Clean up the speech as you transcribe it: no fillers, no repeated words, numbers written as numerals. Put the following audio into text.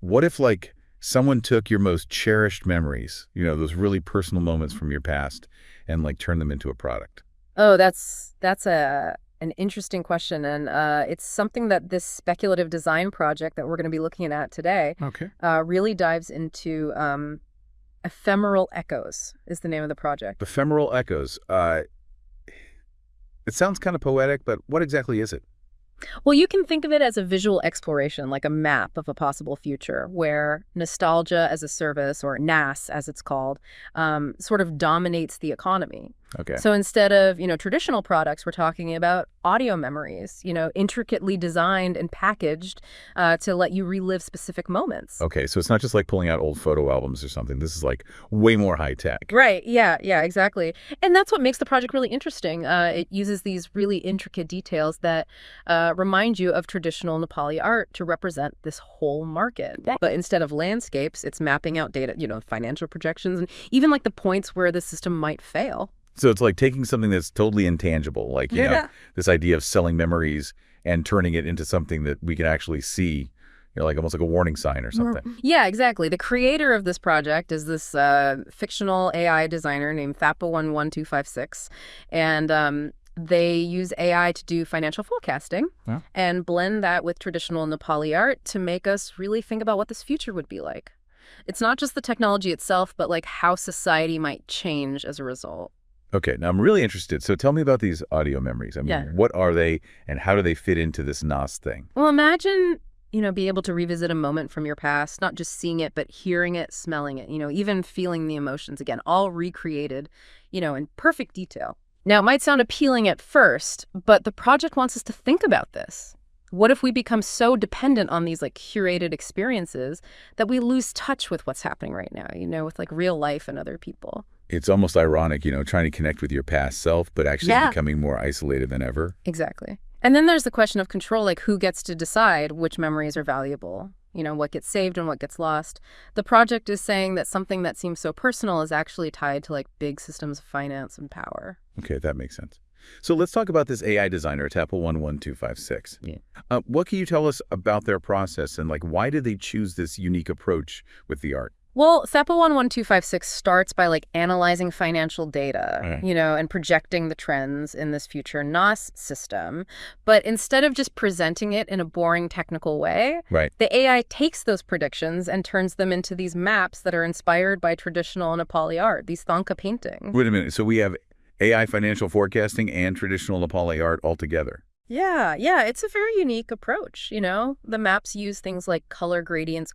What if, like, someone took your most cherished memories, those really personal moments from your past, and, like, turned them into a product? Oh, that's an interesting question, and it's something that this speculative design project that we're going to be looking at today Okay. really dives into. Ephemeral Echoes is the name of the project. Ephemeral echoes. It sounds kind of poetic, but what exactly is it? Well, you can think of it as a visual exploration, like a map of a possible future, where nostalgia as a service, or NAS as it's called, sort of dominates the economy. Okay. So instead of, traditional products, we're talking about audio memories, intricately designed and packaged to let you relive specific moments. Okay, so it's not just like pulling out old photo albums or something. This is like way more high tech. Right. Yeah. Yeah. Exactly. And that's what makes the project really interesting. It uses these really intricate details that remind you of traditional Nepali art to represent this whole market. But instead of landscapes, it's mapping out data, financial projections, and even like the points where the system might fail. So it's like taking something that's totally intangible, like, this idea of selling memories and turning it into something that we can actually see, like almost like a warning sign or something. Yeah, exactly. The creator of this project is this fictional AI designer named Thapa11256. And they use AI to do financial forecasting and blend that with traditional Nepali art to make us really think about what this future would be like. It's not just the technology itself, but like how society might change as a result. Okay, now I'm really interested. So tell me about these audio memories. I mean, what are they and how do they fit into this NOS thing? Well, imagine, be able to revisit a moment from your past, not just seeing it, but hearing it, smelling it, even feeling the emotions again, all recreated, in perfect detail. Now, it might sound appealing at first, but the project wants us to think about this. What if we become so dependent on these like curated experiences that we lose touch with what's happening right now, with like real life and other people? It's almost ironic, trying to connect with your past self, but actually becoming more isolated than ever. Exactly. And then there's the question of control, like who gets to decide which memories are valuable, what gets saved and what gets lost. The project is saying that something that seems so personal is actually tied to like big systems of finance and power. Okay, that makes sense. So let's talk about this AI designer, Tapple11256. Yeah. What can you tell us about their process and like why did they choose this unique approach with the art? Well, Thapa11256 starts by like analyzing financial data, and projecting the trends in this future NOS system. But instead of just presenting it in a boring technical way, the AI takes those predictions and turns them into these maps that are inspired by traditional Nepali art, these thangka paintings. Wait a minute. So we have AI financial forecasting and traditional Nepali art all together. Yeah, it's a very unique approach, The maps use things like color gradients,